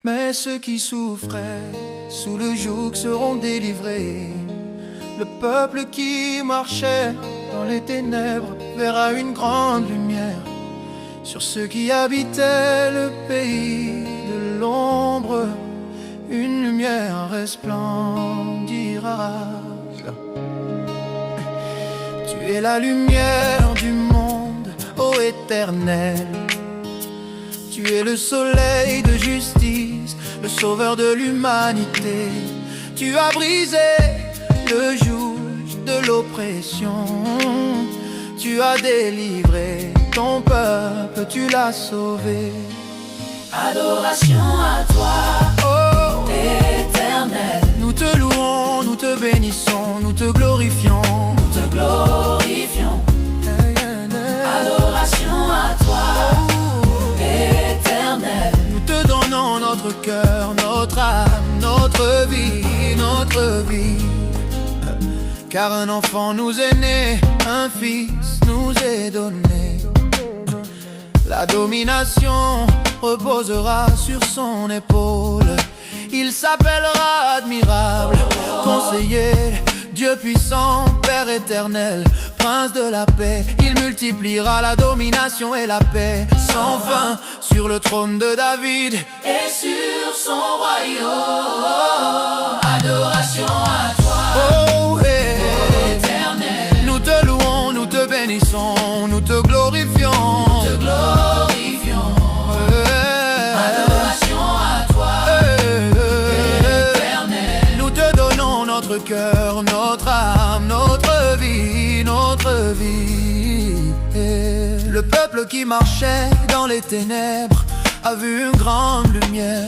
Mais ceux qui souffraient sous le joug seront délivrés. Le peuple qui marchait dans les ténèbres verra une grande lumière. Sur ceux qui habitaient le pays de l'ombre, une lumière resplendira. Tu es la lumière du monde, ô Éternel. Tu es le soleil de justice, le sauveur de l'humanité. Tu as brisé le joug de l'oppression. Tu as délivré ton peuple, tu l'as sauvé. Adoration à toi, Oh, Éternel. nous te louons, nous te bénissons, nous te glorifions. Nous te glorifions. Adoration à toi, Éternel. Nous te donnons notre cœur, notre âme, notre vie, notre vie. Car un enfant nous est né, un fils nous est donné. La domination reposera sur son épaule. Il s'appellera admirable, conseiller, Dieu puissant, Père éternel, Prince de la paix. Il multipliera la domination et la paix sans fin sur le trône de David Et sur son royaume. Adoration à toi, Oh, hey. Éternel. Nous te louons, nous te bénissons, nous te glorifions. Nous te glorifions. Adoration à toi, Éternel. Nous te donnons notre cœur, notre âme, notre vie, notre vie. Le peuple qui marchait dans les ténèbres a vu une grande lumière.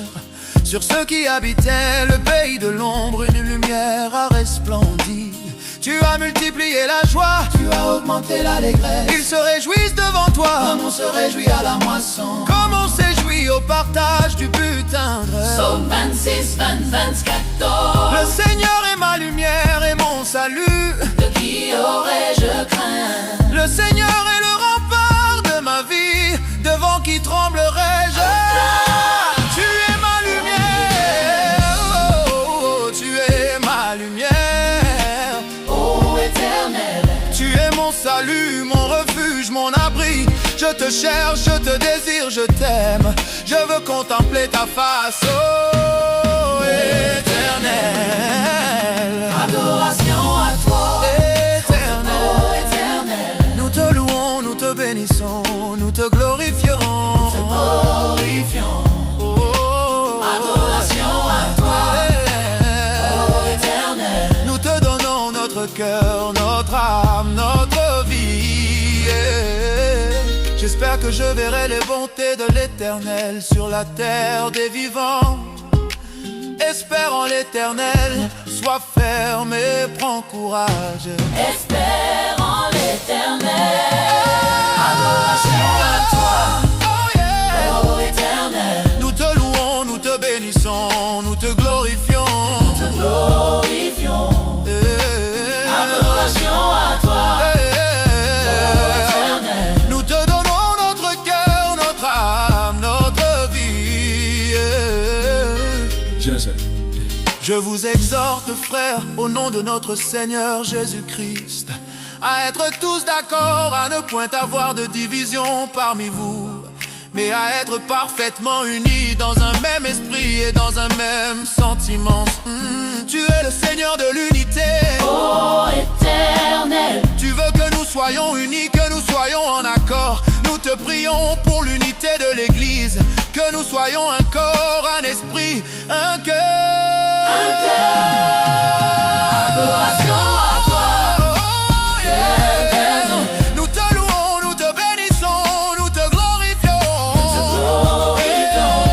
Sur ceux qui habitaient le pays de l'ombre, une lumière a resplendi. Tu as multiplié la joie, Tu as augmenté l'allégresse. ils se réjouissent devant toi. Comme on se réjouit à la moisson. Comme on s'éjouit au partage du butin de rêve. Psaume 26, 24. Le Seigneur est ma lumière et mon salut. De qui aurais-je craint? Le Seigneur est le rempart de ma vie. Devant qui tremblerai-je? Tu es ma lumière, oh, oh, tu es ma lumière. Ô Éternel, Tu es mon salut, mon refuge, mon abri. Je te cherche, je te désire, je t'aime. Je veux contempler ta face, oh Éternel. adoration à toi, Éternel. ô Éternel. Nous te louons, nous te bénissons, nous te glorifions. Glorifions. Oh, Adoration à toi, ô Éternel. nous te donnons notre cœur, notre âme, notre vie. J'espère que je verrai les bontés de l'Éternel sur la terre des vivants. Espère en l'Éternel, sois ferme et prends courage. Espère en l'Éternel. Adoration à toi, Oh yeah. ô Éternel. Nous te louons, nous te bénissons, nous te glorifions. Te glorifions. Adoration à toi, ô Éternel. Nous te donnons notre cœur, notre âme, notre vie. Je vous exhorte, frères, au nom de notre Seigneur Jésus-Christ, à être tous d'accord, à ne point avoir de division parmi vous, mais à être parfaitement unis dans un même esprit et dans un même sentiment. Tu es le Seigneur de l'unité. Ô Éternel, Tu veux que nous soyons unis, que nous soyons en accord. Nous te prions pour l'unité de l'Église, que nous soyons un corps, un esprit, un cœur. adoration à toi, Oh, yeah. Nous te louons, nous te bénissons, nous te glorifions. glorifions.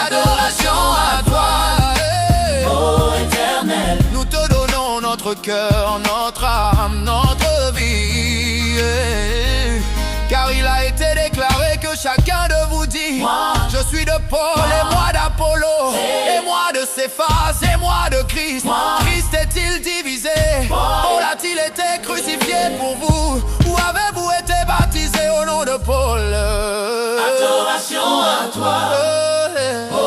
Adoration à toi. Ô Éternel. Nous te donnons notre cœur, notre âme, notre vie. Car il a été déclaré que chacun de vous dit: Moi, je suis de Paul et moi d'Apollo, et moi de Céphas et moi de Christ. Moi. Christ est-il divisé? Paul a-t-il été crucifié pour vous? Ou avez-vous été baptisé au nom de Paul? adoration à toi, Oh, yeah. ô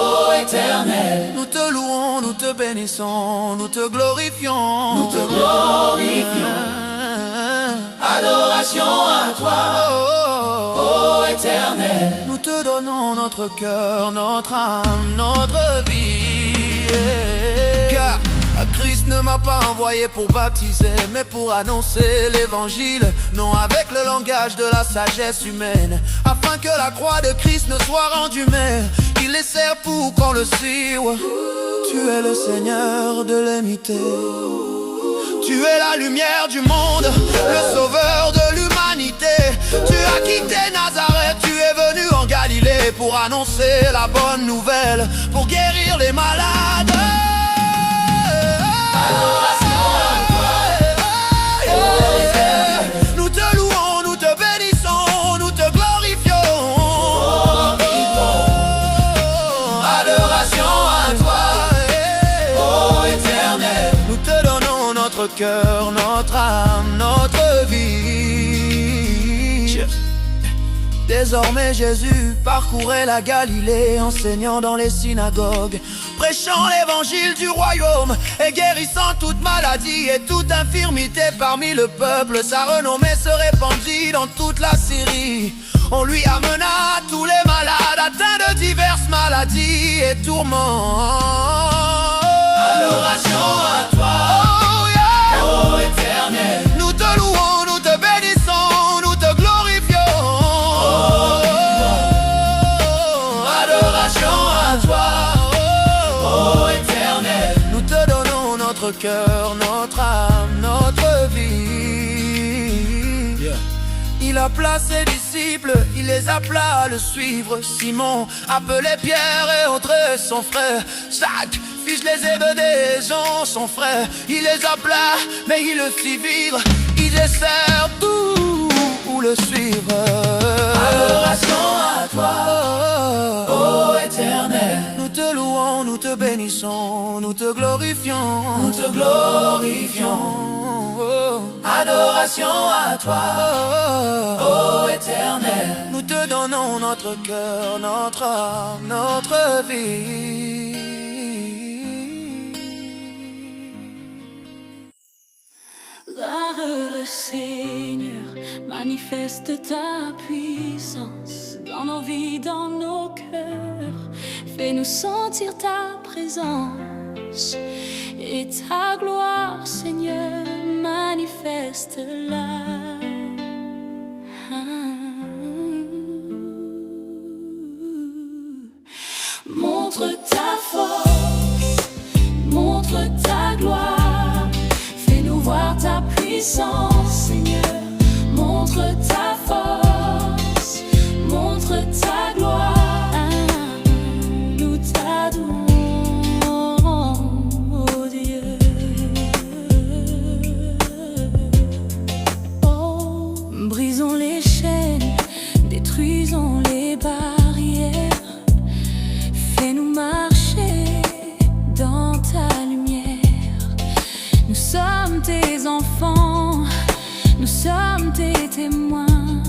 Éternel. Nous te louons, nous te bénissons, nous te glorifions. Nous te glorifions. Adoration à toi, ô Éternel. Nous te donnons notre cœur, notre âme, notre vie. Car Christ ne m'a pas envoyé pour baptiser, mais pour annoncer l'évangile, non avec le langage de la sagesse humaine, afin que la croix de Christ ne soit rendue mère. Il les sert pour qu'on le suive. Tu es le Seigneur de l'unité. Tu es la lumière du monde, le sauveur de l'humanité. Tu as quitté Nazareth, tu es venu en Galilée pour annoncer la bonne nouvelle, pour guérir les malades. Adoration à toi, ô Éternel. Nous te louons, nous te bénissons, nous te glorifions. Adoration à toi, ô Éternel. Nous te donnons notre cœur, notre âme, notre vie. Désormais Jésus parcourait la Galilée, enseignant dans les synagogues, prêchant l'évangile du royaume et guérissant toute maladie et toute infirmité parmi le peuple. Sa renommée se répandit dans toute la Syrie. On lui amena tous les malades atteints de diverses maladies et tourments. Adoration à toi, Oh yeah. ô Éternel. Nous te louons, nous te bénissons, nous te glorifions. Adoration à toi, ô Éternel. Nous te donnons notre cœur, notre âme, notre vie. Il appela ses disciples, il les appela à le suivre. Simon, appelé Pierre et autres son frère. Jacques, fils les Zébédée, Jean son frère. Il les appela, mais ils le suivirent. Ils laissèrent tout pour le suivre. Adoration à toi, ô Éternel. Nous te louons, nous te bénissons, nous te glorifions. Nous te glorifions. Adoration à toi, ô Éternel. Nous te donnons notre cœur, notre âme, notre vie. Gloire le Seigneur, manifeste ta puissance dans nos vies, dans nos cœurs. Fais-nous sentir ta présence et ta gloire, Seigneur, manifeste-la. Montre ta force, montre ta gloire. Fais-nous voir ta puissance, Seigneur. Montre ta force, montre ta gloire. Nous t'adorons, oh Dieu. Oh, brisons les chaînes, détruisons les barrières. Fais-nous marcher dans ta lumière. Nous sommes tes enfants, nous sommes tes témoins.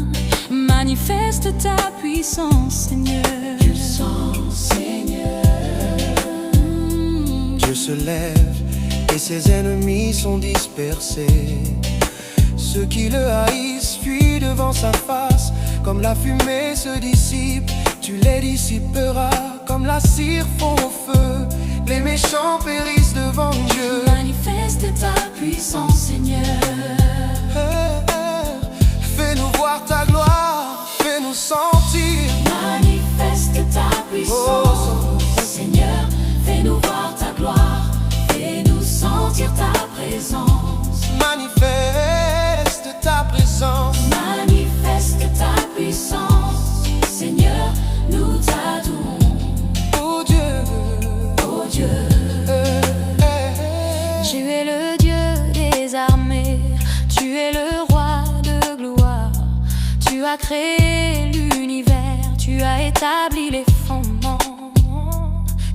Manifeste ta puissance, Seigneur. Puissance, Seigneur. Dieu se lève et ses ennemis sont dispersés. Ceux qui le haïssent fuient devant sa face. Comme la fumée se dissipe, tu les dissiperas. Comme la cire fond au feu, les méchants périssent devant Dieu. Manifeste ta puissance, Seigneur. Fais-nous voir ta gloire, fais-nous sentir. Manifeste ta puissance, Seigneur. Fais-nous voir ta gloire, fais-nous sentir ta présence. Manifeste ta présence. Manifeste ta puissance, Seigneur. Nous t'adorons, Oh Dieu, oh Dieu. Tu es le Dieu des armées, tu es le roi de gloire. Tu as créé l'univers, tu as établi les fondements.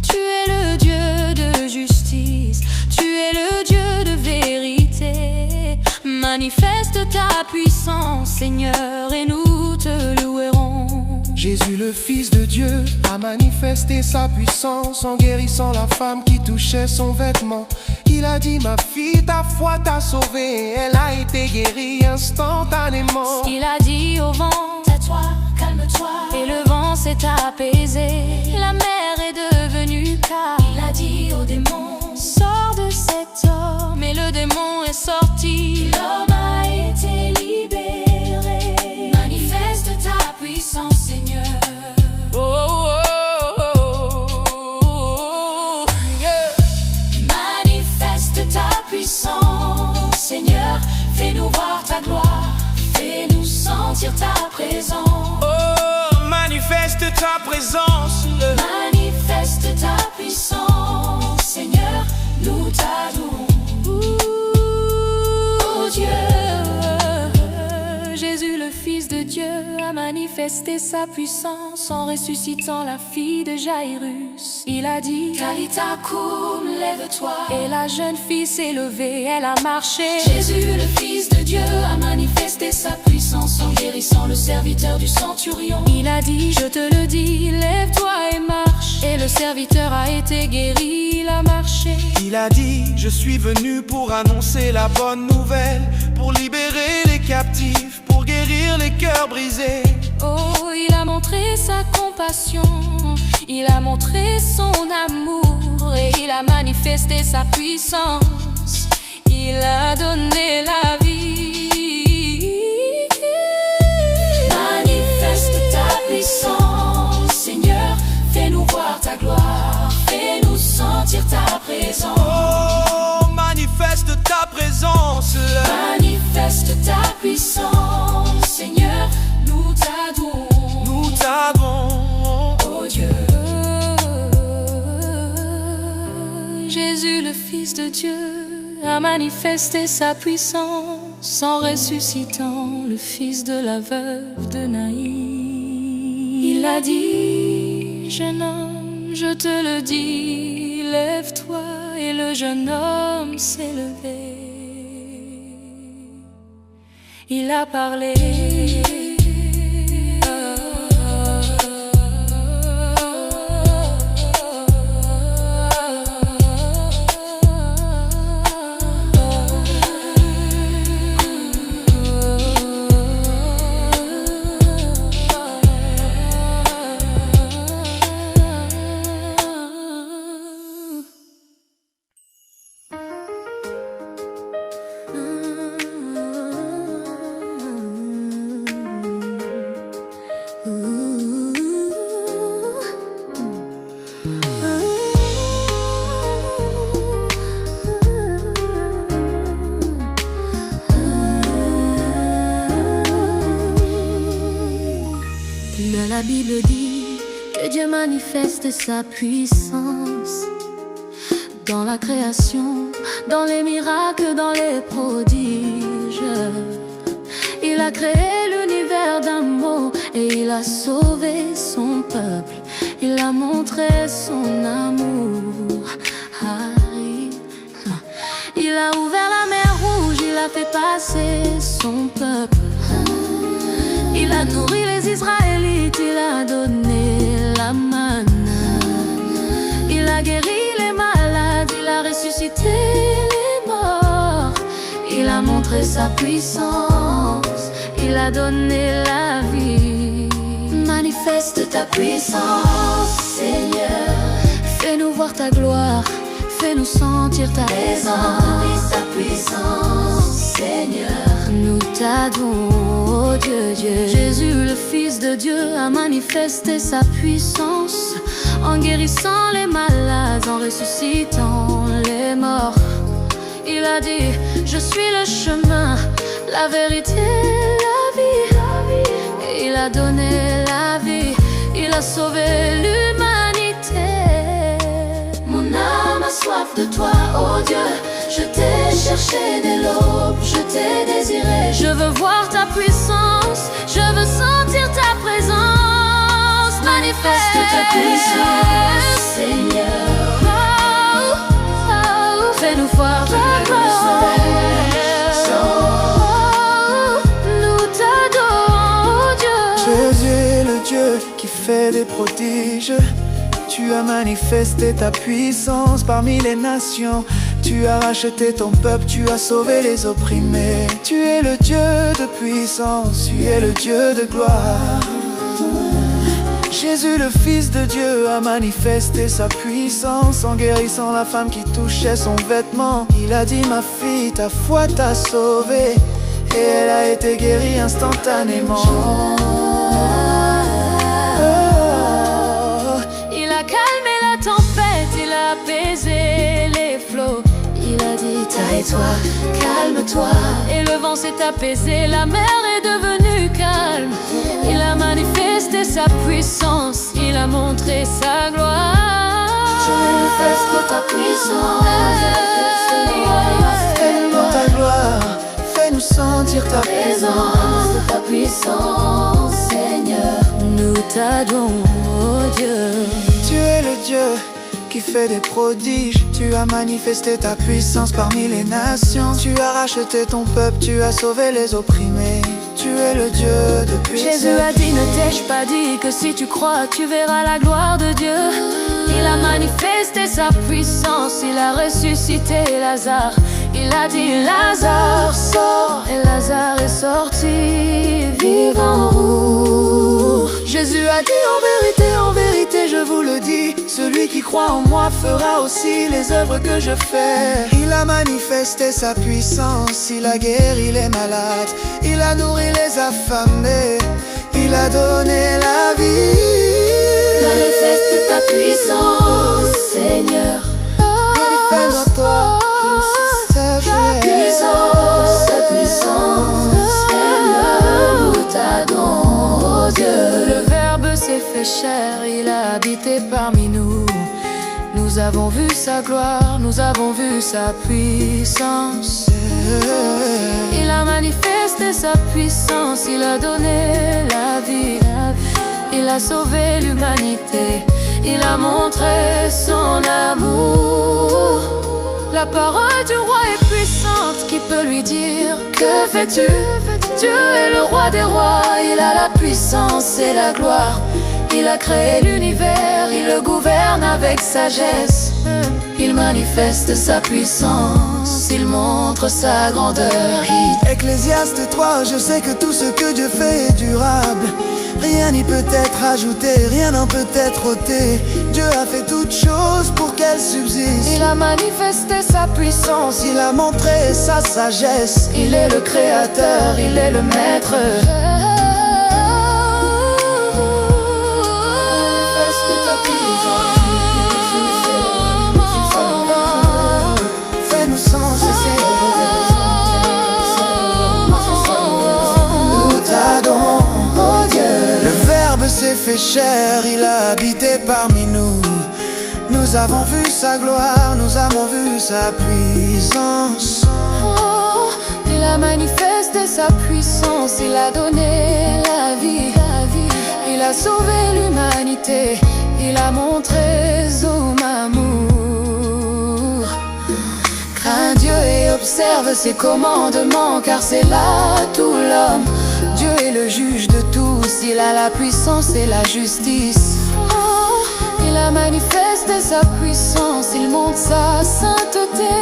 Tu es le Dieu de justice, tu es le Dieu de vérité. Manifeste ta puissance, Seigneur, et nous te louerons. Jésus le Fils de Dieu a manifesté sa puissance en guérissant la femme qui touchait son vêtement. Il a dit: ma fille, ta foi t'a sauvée. Elle a été guérie instantanément. Il a dit au vent: tais-toi, calme-toi. Et le vent s'est apaisé. La mer est devenue calme. Il a dit au démon: sors de cet homme. Et le démon est sorti. L'homme a été libéré. Manifeste ta puissance, Seigneur. Oh, oh, oh, oh, yeah. Manifeste ta puissance, Seigneur. Fais-nous voir ta gloire. Fais-nous sentir ta présence. Oh, manifeste ta présence. Manifeste ta puissance, Seigneur. Nous t'adorons. Oh Dieu. Jésus le Fils de Dieu a manifesté sa puissance en ressuscitant la fille de Jairus. Il a dit: Talita koum, lève-toi. Et la jeune fille s'est levée, elle a marché. Jésus le Fils de Dieu a manifesté sa puissance en guérissant le serviteur du centurion. Il a dit: je te le dis, lève-toi et marche. Et le serviteur a été guéri, il a marché. Il a dit: je suis venu pour annoncer la bonne nouvelle, pour libérer les captifs, pour guérir les cœurs brisés. Oh, il a montré sa compassion, il a montré son amour, et il a manifesté sa puissance, il a donné la vie. Manifeste ta puissance, Seigneur, fais-nous voir ta gloire, fais-nous sentir ta présence. Oh, manifeste ta présence. Manifeste ta puissance, Seigneur, nous t'adorons. Nous t'adorons. Oh Dieu. Jésus le Fils de Dieu a manifesté sa puissance en ressuscitant le fils de la veuve de Naïm. Il a dit: jeune homme, je te le dis, lève-toi. Et le jeune homme s'est levé. Il a parlé. La Bible dit que Dieu manifeste sa puissance dans la création, dans les miracles, dans les prodiges. Il a créé l'univers d'un mot et il a sauvé son peuple. Il a montré son amour. Il a ouvert la mer Rouge, il a fait passer son peuple. Il a nourri les Israélites, il a donné la manne. Il a guéri les malades, il a ressuscité les morts. Il a montré sa puissance, il a donné la vie. Manifeste ta puissance, Seigneur. Fais-nous voir ta gloire, fais-nous sentir ta présence. Ta puissance, Seigneur. Nous t'adorons, oh Dieu, Dieu. Jésus, le Fils de Dieu, a manifesté sa puissance en guérissant les malades, en ressuscitant les morts. Il a dit: je suis le chemin, la vérité, la vie. Et il a donné la vie, il a sauvé l'humanité. Mon âme a soif de toi, oh Dieu. Je t'ai cherché dès l'aube, je t'ai désiré. Je veux voir ta puissance, je veux sentir ta présence. Manifeste ta puissance, Seigneur. Oh, oh, fais-nous voir ta gloire. Oh, nous t'adorons, Dieu. Jésus le Dieu fait des prodiges. Tu as manifesté ta puissance parmi les nations. Tu as racheté ton peuple, tu as sauvé les opprimés. Tu es le Dieu de puissance, tu es le Dieu de gloire. Jésus, le Fils de Dieu, a manifesté sa puissance en guérissant la femme qui touchait son vêtement. Il a dit: ma fille, ta foi t'a sauvée. Et elle a été guérie instantanément. Il a calmé la tempête, il a apaisé les flots. Il a dit: tais-toi, calme-toi. Et le vent s'est apaisé, la mer est devenue calme. Il a manifesté sa puissance, il a montré sa gloire. Tu manifestes ta puissance, Fais-nous ta gloire, fais-nous sentir ta présence. ta puissance, Seigneur. Nous t'adorons, oh Dieu. Tu es le Dieu qui fait des prodiges. Tu as manifesté ta puissance parmi les nations. Tu as racheté ton peuple, tu as sauvé les opprimés. Tu es le Dieu de puissance. Jésus a dit: ne t'ai-je pas dit que si tu crois, tu verras la gloire de Dieu? Il a manifesté sa puissance, il a ressuscité Lazare. Il a dit: Lazare, sors. Et Lazare est sorti, vivant. Jésus a dit: en vérité, je vous le dis, celui qui croit en moi fera aussi les œuvres que je fais. Il a manifesté sa puissance, il a guéri les malades, il a nourri les affamés, il a donné la vie. Manifeste ta puissance, Seigneur. Manifeste toi Ta puissance, Seigneur. Nous t'adorons, oh Dieu. Le Verbe s'est fait chair, il a habité parmi nous. Nous avons vu sa gloire, nous avons vu sa puissance. Il a manifesté sa puissance, il a donné la vie. Il a sauvé l'humanité, il a montré son amour. La parole du roi est puissante, qui peut lui dire: que fais-tu? Dieu est le roi des rois, il a la puissance et la gloire. Il a créé l'univers, il le gouverne avec sagesse. Il manifeste sa puissance, il montre sa grandeur. Ecclésiaste 3, je sais que tout ce que Dieu fait est durable. Rien n'y peut être ajouté, rien n'en peut être ôté. Dieu a fait toutes choses pour qu'elles subsistent. Il a manifesté sa puissance, Il a montré sa sagesse. il est le créateur, il est le maître. Fais-nous sans cesser. Nous t'adorons, oh Dieu. Le Verbe s'est fait chair, il a habité parmi nous. Nous avons vu sa gloire, nous avons vu sa puissance. Oh, il a manifesté sa puissance, il a donné la vie. Il a sauvé l'humanité, il a montré son amour. Crains Dieu et observe ses commandements, car c'est là tout l'homme. Dieu est le juge de tous, il a la puissance et la justice. Oh, il a manifesté sa puissance, il montre sa sainteté.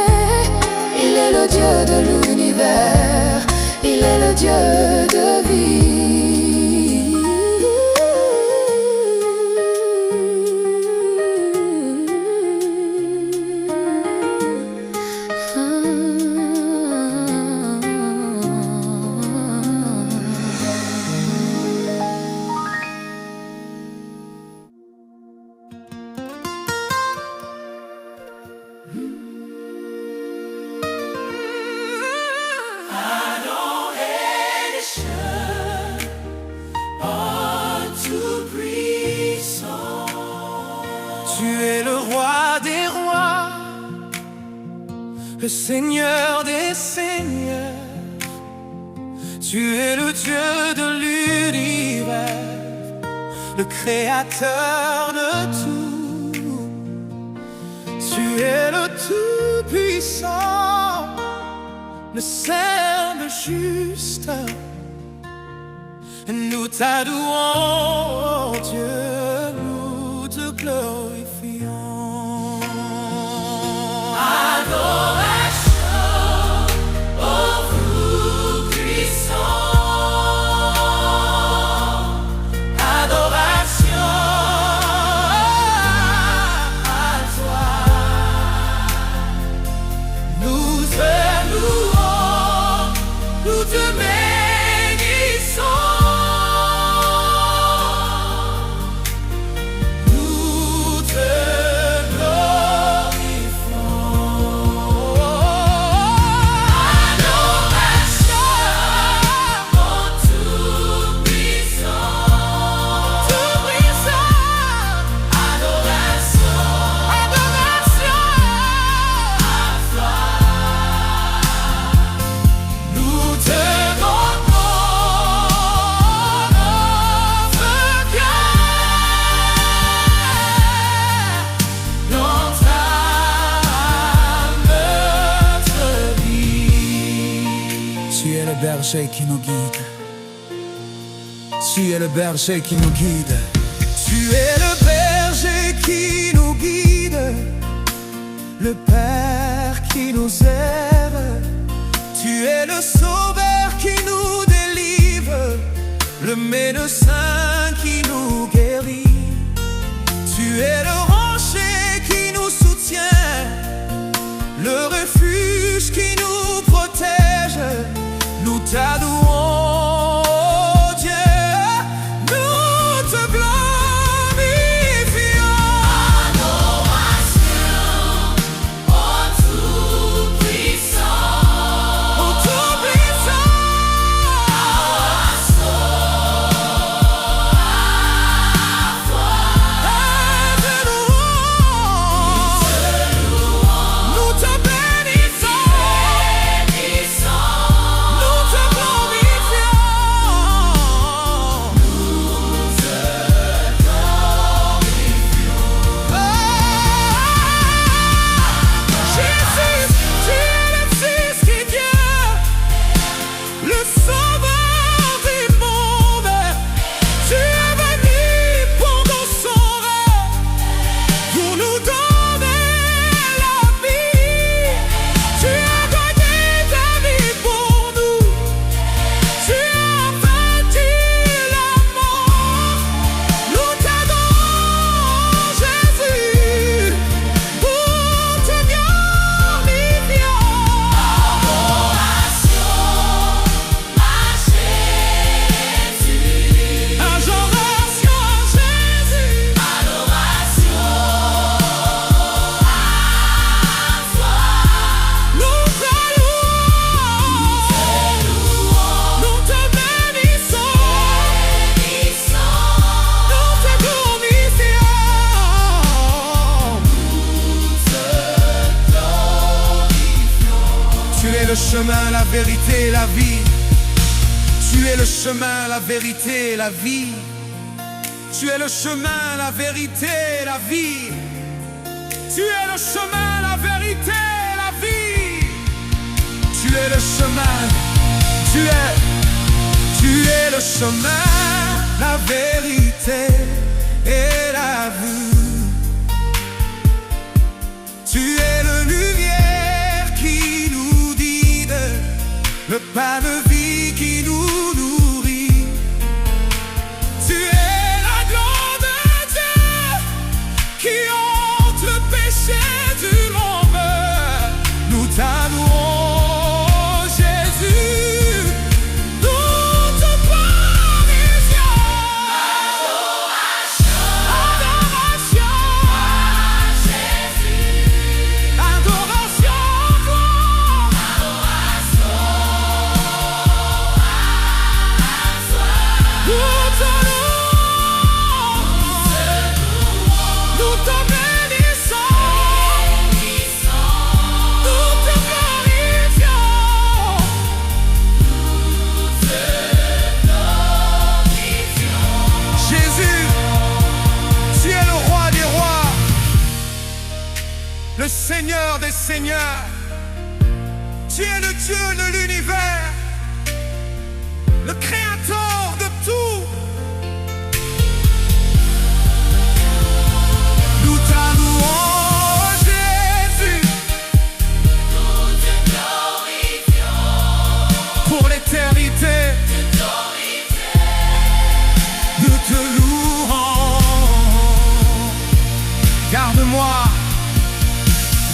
Il est le Dieu de l'univers, il est le Dieu de vie. Tu es le roi des rois, le Seigneur des seigneurs. Tu es le Dieu de l'univers, le créateur de tout. Tu es le tout-puissant, le Saint, le juste. Nous t'adorons, oh Dieu. glorifions. Adoration au vous puissant. Adoration à toi. Nous te louons, nous te bénissons. Nous te Tu es le berger qui nous guide. Tu es le berger qui nous guide. Tu es le berger qui nous guide, le Père qui nous aime. Tu es le sauveur qui nous délivre, le médecin qui nous guérit. Tu es le rocher qui nous soutient, le refuge qui nous protège. Nous t'adorons, oh Dieu, nous te glorifions. Adoration au Tout-Puissant. Au Tout-Puissant. Nous te bénissons. Nous te glorifions. Jésus, tu es le Fils qui vient, le Sauveur du monde. Tu es venu pour nous sauver, pour nous donner la vie. Tu as donné ta vie pour nous. Tu as vaincu la mort. Nous t'adorons, Jésus, pour te glorifier. Adoration à Jésus. Adoration à Jésus. Adoration à toi. Nous te louons. Nous te bénissons. Nous te glorifions. Tu es le chemin, la vérité, la vie. Tu es le chemin, la vérité, la vie. Tu es le chemin, la vérité, la vie. Tu es le chemin, la vérité, la vie. Tu es le chemin. Tu es le chemin, la vérité et la vie. Tu es le lumière qui nous guide, le pain de vie qui nous nourrit. Tu es la gloire de Dieu qui ôte le péché du monde. Nous t'adorons, Jésus. Nous te glorifions. Adoration à Jésus. Adoration à toi. Nous te louons. Nous te bénissons. Nous te glorifions. Jésus, tu es le roi des rois, le Seigneur des seigneurs. Tu es le Dieu de l'univers, le créateur de tout.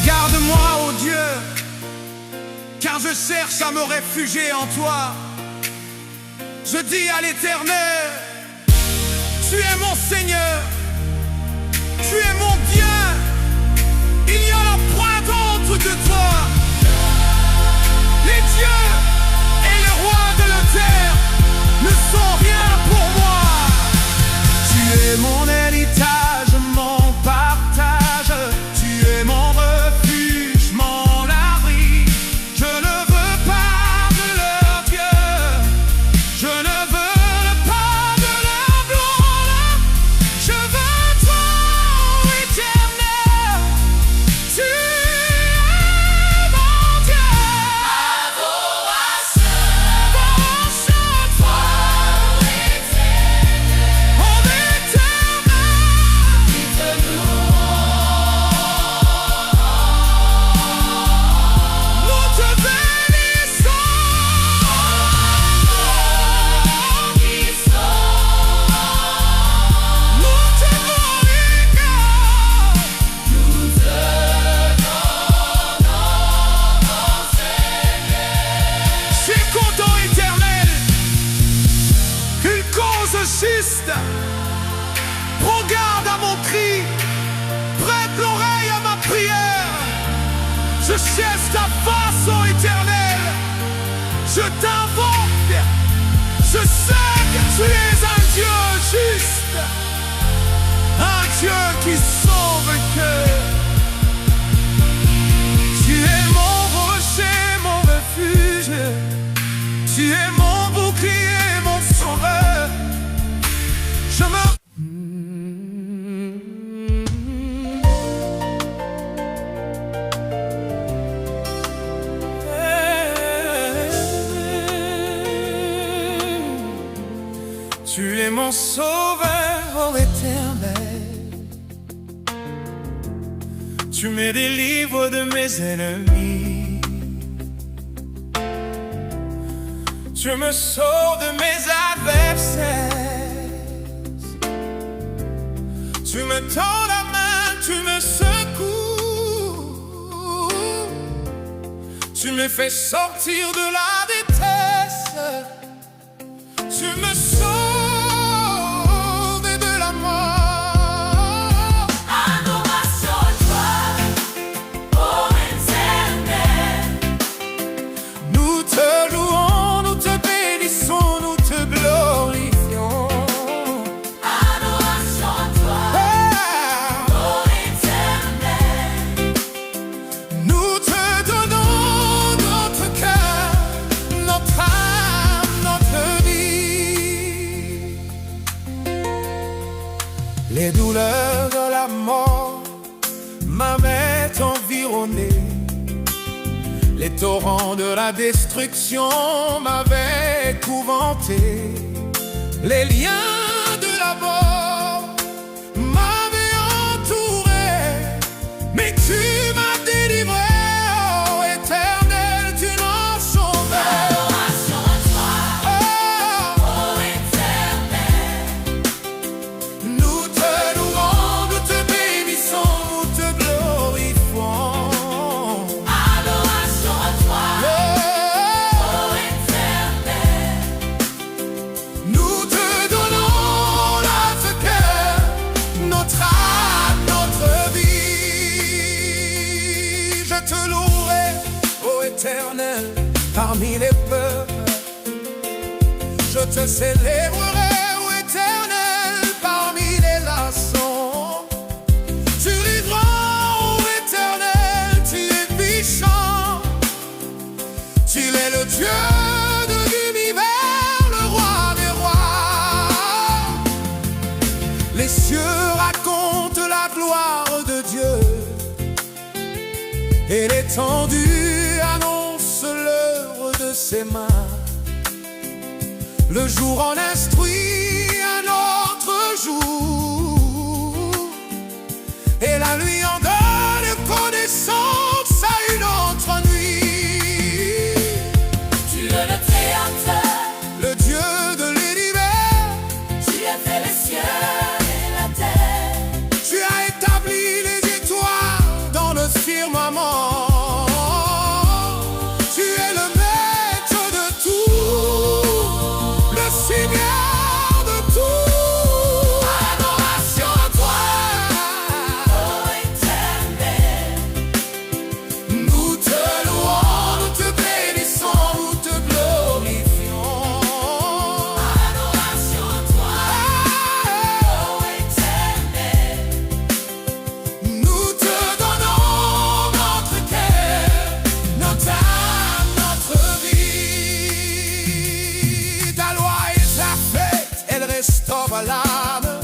garde-moi, ô Dieu, car je cherche à me réfugier en toi. Je dis à l'Éternel, tu es mon Seigneur, tu es mon bien, il n'y en a point d'autre que toi. Les dieux et les rois de la terre ne sont rien pour moi. Tu es mon héritage, mon partage, tu es mon refuge, mon abri. Je ne veux pas de leur Dieu, je ne veux pas de leur gloire. Je veux toi, Éternel, tu es mon Dieu. Adoration, Toi, éternel, oh Éternel, qui te nous te bénissons. qui sauve, Nous te glorifions. nous te donnons, Seigneur. Je suis content, Éternel, qu'une cause juste prends garde à mon cri, prête l'oreille à ma prière. Je cherche ta face, ô Éternel, je t'invoque, je sais que tu es un Dieu juste, un Dieu qui sauve le cœur. Tu es mon rocher, mon refuge, tu es mon bouclier, mon sauveur. Je me Tu es mon sauveur, ô Éternel. Tu me délivres de mes ennemis. Tu me sauves de mes adversaires. Tu me tends la main, tu me secoues. Tu me fais sortir de la détresse. Tu me sauves de la mort. Adoration à toi, ô éternel, Nous te louons, nous te bénissons, nous te glorifions. adoration à toi, Ah, ô éternel, nous te donnons notre cœur, notre âme, notre vie. Les douleurs de la mort m'avaient environné. Les torrents de la destruction m'avaient épouvanté. Les liens de la mort m'avaient entouré. Mais tu m'as délivré, oh Éternel, tu m'as sauvé. adoration à toi, Oh, ô éternel, nous te louons, nous te bénissons, nous te glorifions. adoration à toi, Oh, ô éternel, nous te donnons notre cœur, notre âme, notre vie. Je te louerai, ô Éternel, parmi les peuples. Je te célébrerai, ô Éternel, parmi les nations. Tu es grand, ô Éternel, tu es puissant. Tu es le Dieu de l'univers, le roi des rois. Les cieux racontent la gloire de Dieu, et l'étendue annonce l'œuvre de ses mains. Le jour en instruit un autre jour, et la nuit en donne connaissance à une autre nuit. tu es le Créateur, Le Dieu de l'univers, tu as fait les cieux et la terre. tu as établi les étoiles. maman. Tu es le maître de tout, le Seigneur de tout. Adoration à toi, ô Éternel. Nous te louons, nous te bénissons, nous te glorifions. Adoration à toi, ô Éternel. Nous te donnons notre cœur, notre âme, notre vie. Ta loi est parfaite, elle restaure l'âme.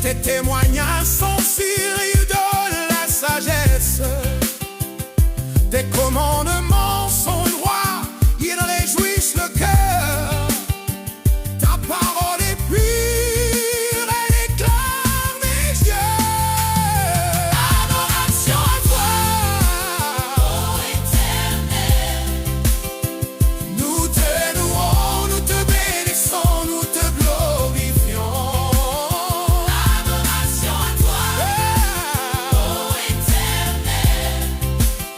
Tes témoignages sont sûrs, ils donnent la sagesse. Tes commandements sont droits, ils réjouissent le cœur. Ta parole est pure, elle éclaire mes yeux. Adoration à toi, ô Éternel. Nous te louons, nous te bénissons, nous te glorifions. Adoration à toi, ô Éternel.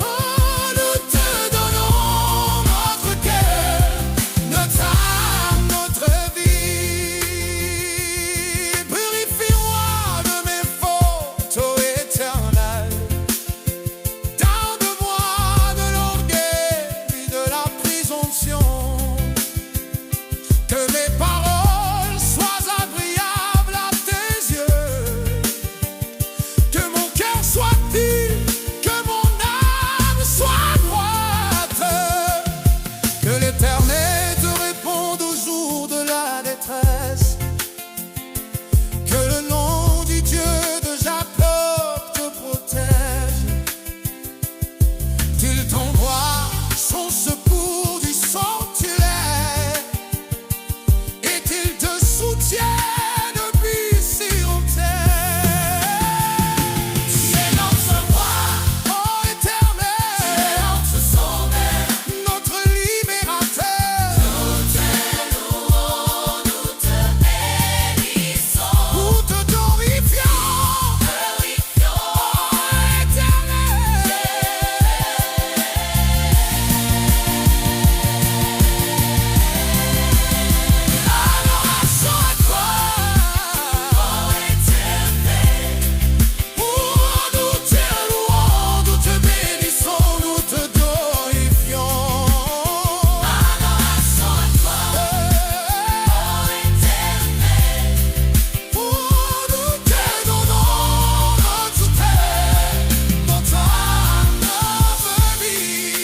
Oh, nous te donnons notre cœur, notre âme, notre vie. Purifie-moi de mes fautes, ô Éternel. Garde-moi de l'orgueil et de la présomption. Que mes paroles soient agréables à tes yeux. Que mon cœur soit pur, que mon âme soit droite. Que l'Éternel te réponde au jour de la détresse. Que le nom du Dieu de Jacob te protège. Qu'il t'envoie son secours du sanctuaire et qu'il te soutienne depuis sur terre. Tu es notre roi, Oh tu es Éternel, notre sauveur. notre libérateur, Nous te louons, nous te bénissons. nous te glorifions. Glorifions. Oh Éternel, Adoration à toi, ô Éternel. oh, nous te louons, nous te bénissons, nous te glorifions. Adoration à toi, ô Éternel. Oh, nous te donnons notre cœur, notre âme, notre vie.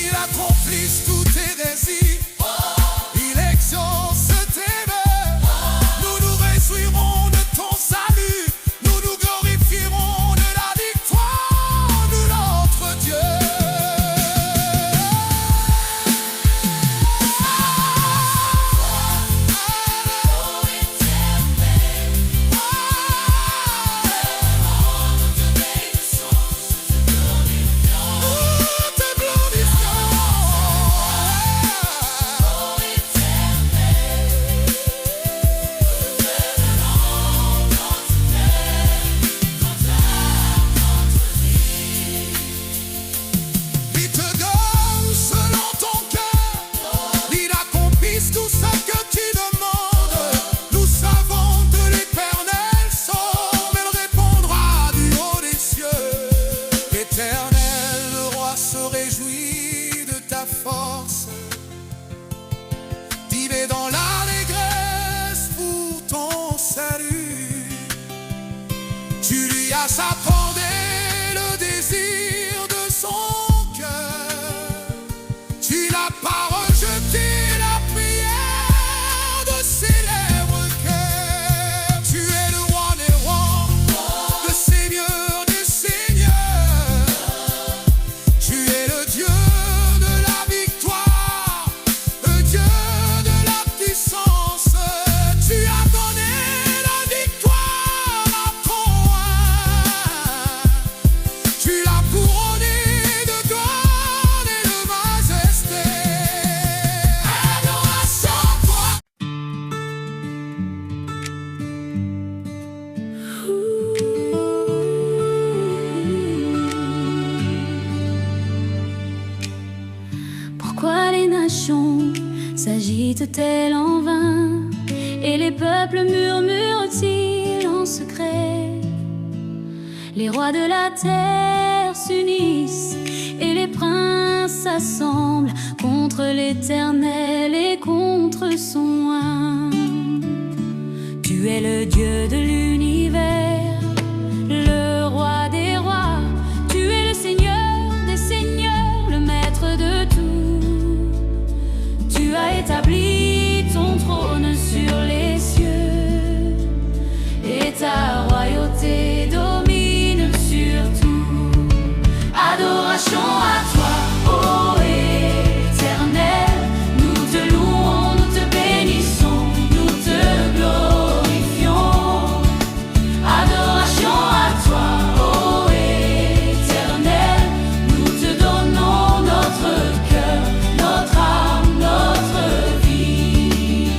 Il accomplisse tous tes désirs, il exauce tes vœux. Nous nous réjouirons de ton salut, nous nous glorifierons de la victoire de notre Dieu. Nous te glorifions. Il te donne selon ton cœur, il accomplisse tout ce que tu demandes. Nous savons que l'Éternel sauve, elle répondra du haut des cieux. Éternel, le roi se réjouit de ta force. Il est dans l'allégresse pour ton salut. Tu lui as accordé le désir de son cœur. Tu n'as pas rejeté la prière de ses lèvres cœur. Tu es le roi des rois, le Seigneur des seigneurs. Tu es le Dieu de la victoire, le Dieu de la puissance. Tu as donné la victoire à ton roi. Tu l'as Existe-t-elle en vain? Et les peuples murmurent-ils en secret? Les rois de la terre s'unissent et les princes s'assemblent contre l'Éternel et contre son oint. Tu es le Dieu de l'univers, le roi des rois. Tu es le Seigneur des seigneurs, le maître de tout. Tu as établi ton trône sur les cieux et ta royauté domine sur tout. Adoration à toi, ô Éternel. Nous te louons, nous te bénissons, nous te glorifions. Adoration à toi, ô Éternel. Nous te donnons notre cœur, notre âme, notre vie.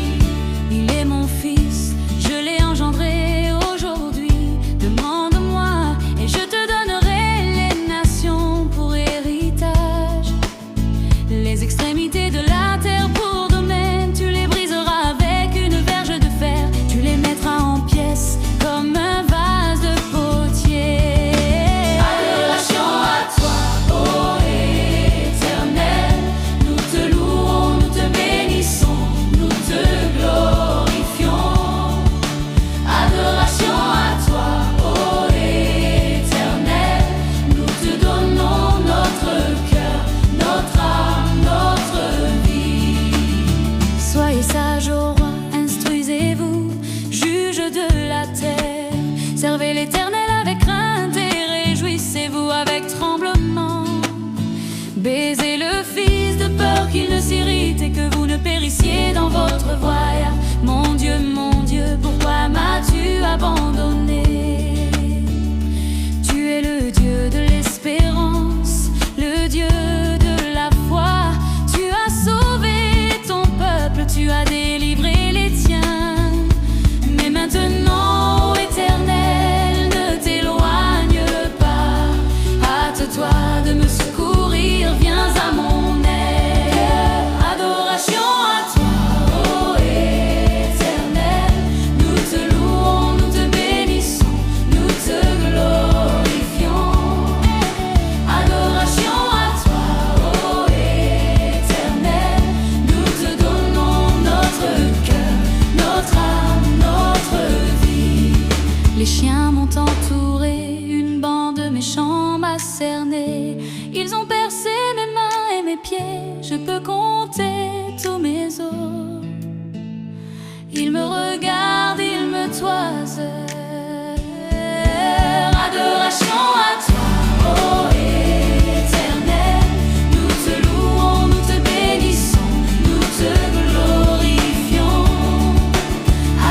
Il est mon fils, je l'ai engendré aujourd'hui. Demande-moi et je te donnerai les nations pour héritage. Les extrémités de la terre pour domaine, tu les briseras avec une verge de fer. Tu les mettras en pièces comme un vase de potier. Adoration à toi, ô Éternel. Nous te louons, nous te bénissons, nous te glorifions. Adoration à toi, ô Éternel. Nous te donnons notre cœur, notre âme, notre vie. Soyez sages au roi, instruisez-vous, juges de la terre. Servez l'Éternel avec crainte et réjouissez-vous avec tremblement. Baisez le Fils de peur qu'il ne s'irrite et que vous ne périssiez dans votre voyage. Mon Dieu, pourquoi m'as-tu abandonné? Tu es le Dieu de l'espérance, le Dieu de la foi. Tu as sauvé ton peuple, tu as délivré les tiens. Mais maintenant, ô Éternel, ne t'éloigne pas. Hâte-toi de me secourir, viens à mon aide. Adoration à toi, ô Éternel. Nous te louons, nous te bénissons, nous te glorifions. Adoration à toi, ô Éternel. Nous te donnons notre cœur, notre âme, notre vie. Les chiens m'ont entouré, une bande de méchants m'a cerné. Ils ont percé mes mains et mes pieds, je peux compter tous mes os. Ils me regardent, ils me toisent. Adoration à toi, ô Éternel. Nous te louons, nous te bénissons, nous te glorifions.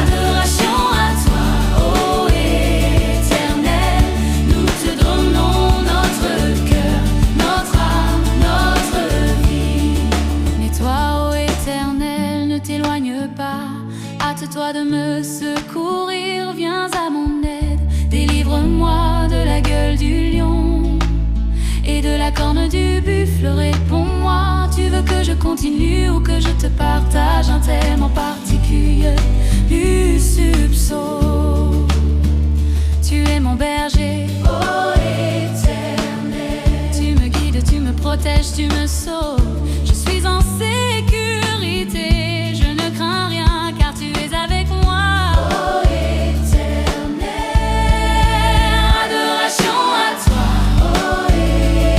Adoration à toi, ô Éternel. Nous te donnons notre cœur, notre âme, notre vie. Mais toi, ô Éternel, ne t'éloigne pas. Hâte-toi de me secourir, viens à mon aide. Délivre-moi de la gueule du lion et de la corne du buffle. Réponds-moi, tu veux que je continue ou que je te partage un thème en particulier du subso. Tu es mon berger, ô Éternel. Tu me guides, tu me protèges, tu me sauves. Je suis en sécurité, je ne crains rien car tu es avec moi. Ô Éternel, adoration à toi, ô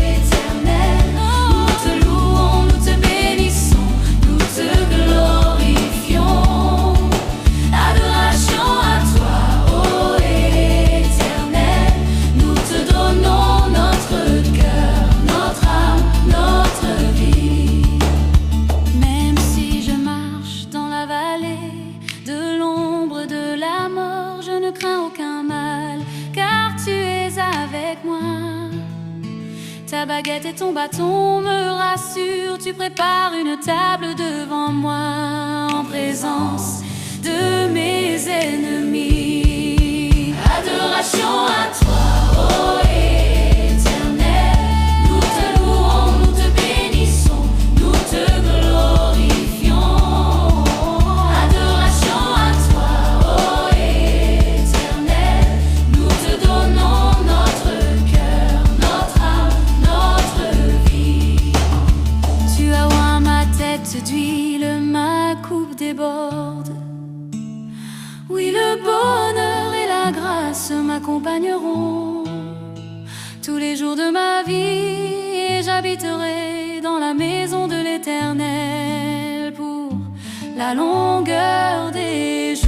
Éternel. Nous te louons, nous te bénissons, nous te glorifions. Adoration à toi, ô Éternel. Nous te donnons notre cœur, notre âme, notre vie. Même si je marche dans la vallée de l'ombre de la mort, je ne crains aucun mal, car tu es avec moi. Ta baguette et ton bâton me rassurent. Tu prépares une table devant moi en présence de mes ennemis. Adoration à toi, ô Éternel. Nous te louons, nous te bénissons, nous te glorifions. m'accompagneront tous les jours de ma vie, et j'habiterai dans la maison de l'Éternel pour la longueur des jours.